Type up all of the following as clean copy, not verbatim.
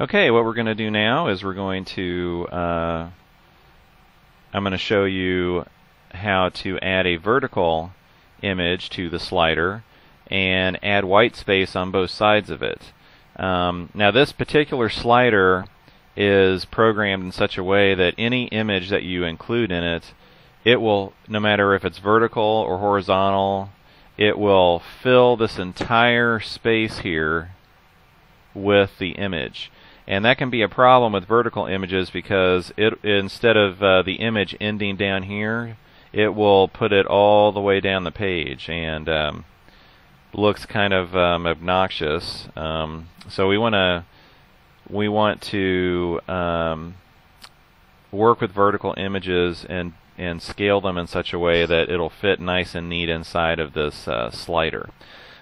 Okay, what we're going to do now is we're going to, I'm going to show you how to add a vertical image to the slider and add white space on both sides of it. Now this particular slider is programmed in such a way that any image that you include in it, it will, no matter if it's vertical or horizontal, it will fill this entire space here with the image. And that can be a problem with vertical images because instead of the image ending down here, it will put it all the way down the page and looks kind of obnoxious. So we want to work with vertical images and scale them in such a way that it'll fit nice and neat inside of this slider.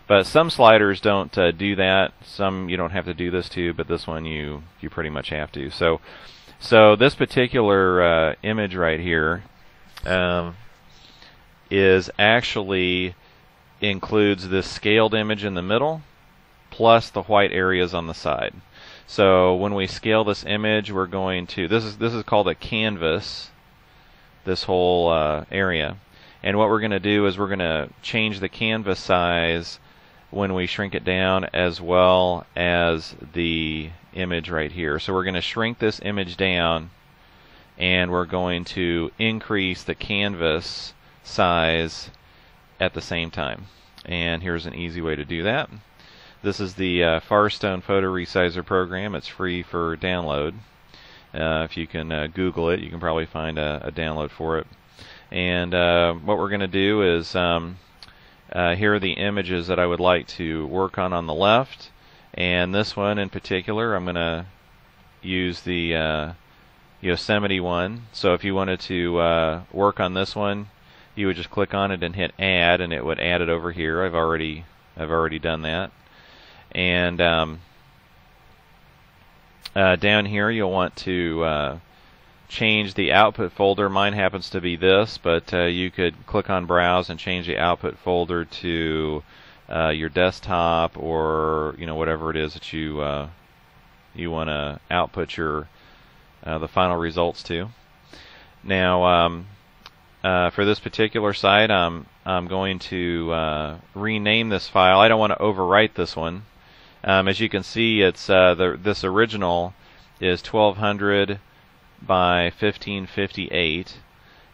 But some sliders don't do that. Some you don't have to do this to, but this one you pretty much have to. So this particular image right here is actually includes this scaled image in the middle plus the white areas on the side. So when we scale this image, we're going to this is called a canvas, this whole area. And what we're going to do is we're going to change the canvas size when we shrink it down, as well as the image right here. So we're going to shrink this image down and we're going to increase the canvas size at the same time. And here's an easy way to do that. This is the Firestone Photo Resizer program. It's free for download. If you can Google it, you can probably find a download for it. And what we're going to do is here are the images that I would like to work on the left, and this one in particular I'm going to use the Yosemite one. So if you wanted to work on this one, you would just click on it and hit add, and it would add it over here. I've already done that. And down here you'll want to change the output folder. Mine happens to be this, but you could click on browse and change the output folder to your desktop, or whatever it is that you want to output your the final results to. Now for this particular site, I'm going to rename this file. I don't want to overwrite this one. As you can see, it's this original is 1200 by 1558,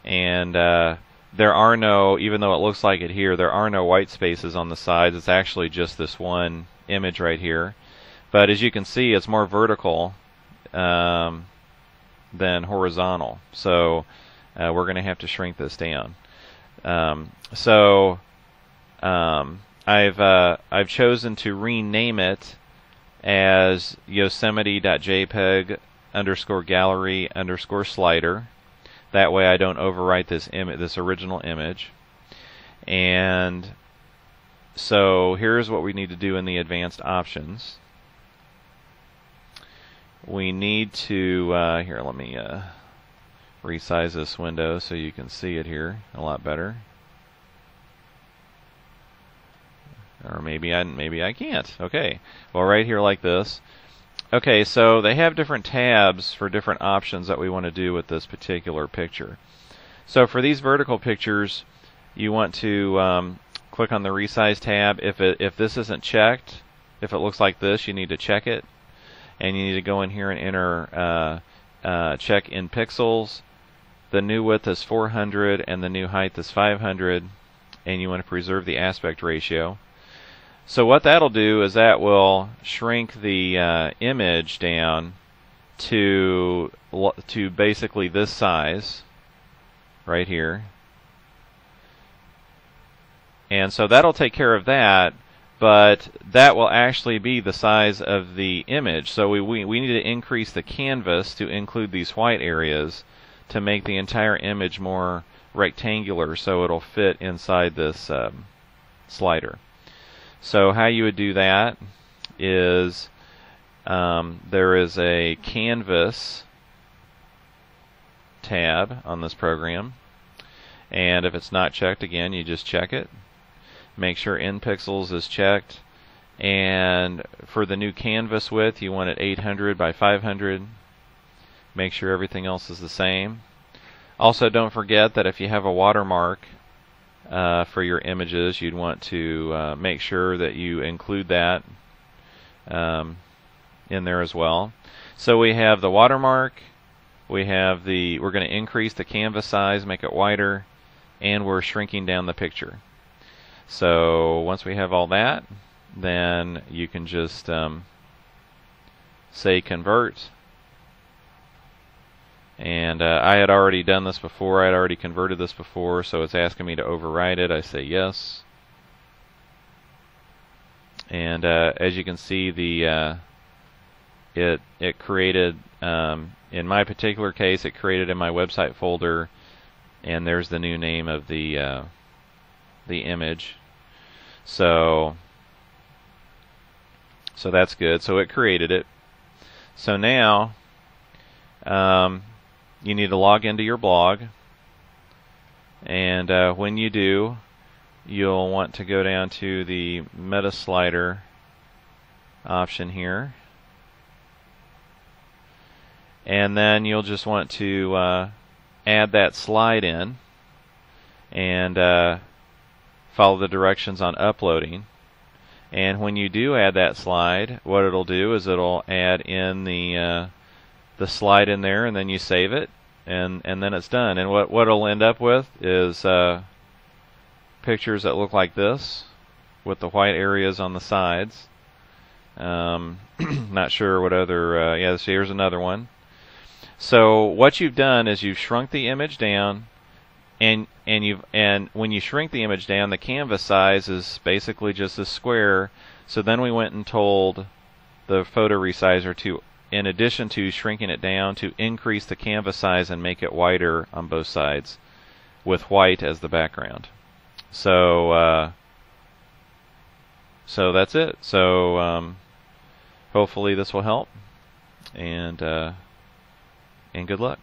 and there are no, even though it looks like it here, there are no white spaces on the sides. It's actually just this one image right here. But as you can see, it's more vertical than horizontal. So we're going to have to shrink this down. I've chosen to rename it as yosemite.jpg _gallery _slider. That way I don't overwrite this original image. And so here's what we need to do in the advanced options. We need to here, let me resize this window so you can see it here a lot better. Or maybe I can't. Okay. Well, right here like this. Okay, so they have different tabs for different options that we want to do with this particular picture. So for these vertical pictures, you want to click on the resize tab. If this isn't checked, if it looks like this, you need to check it, and you need to go in here and enter check in pixels. The new width is 400 and the new height is 500, and you want to preserve the aspect ratio. So what that'll do is that will shrink the image down to basically this size right here. And so that'll take care of that, but that will actually be the size of the image. So we need to increase the canvas to include these white areas to make the entire image more rectangular so it'll fit inside this slider. So how you would do that is there is a canvas tab on this program, and if it's not checked, again, you just check it. Make sure in pixels is checked, And for the new canvas width, you want it 800 by 500. Make sure everything else is the same. Also, don't forget that if you have a watermark for your images, you'd want to make sure that you include that in there as well. So we have the watermark, we're going to increase the canvas size, make it wider, and we're shrinking down the picture. So once we have all that, then you can just say convert. And I had already done this before, I had already converted this before, so it's asking me to overwrite it. I say yes. And as you can see, it created, in my particular case, it created in my website folder, and there's the new name of the image. So that's good. So it created it. So now you need to log into your blog, and when you do, you'll want to go down to the meta slider option here, and then you'll just want to add that slide in and follow the directions on uploading. And when you do add that slide, what it'll do is it'll add in the slide in there, and then you save it, and then it's done. And what it'll end up with is pictures that look like this with the white areas on the sides. Not sure what other yeah, so here's another one. So what you've done is you've shrunk the image down, and when you shrink the image down, the canvas size is basically just a square. So then we went and told the photo resizer to, in addition to shrinking it down, to increase the canvas size and make it wider on both sides with white as the background. So so that's it. So hopefully this will help, and good luck.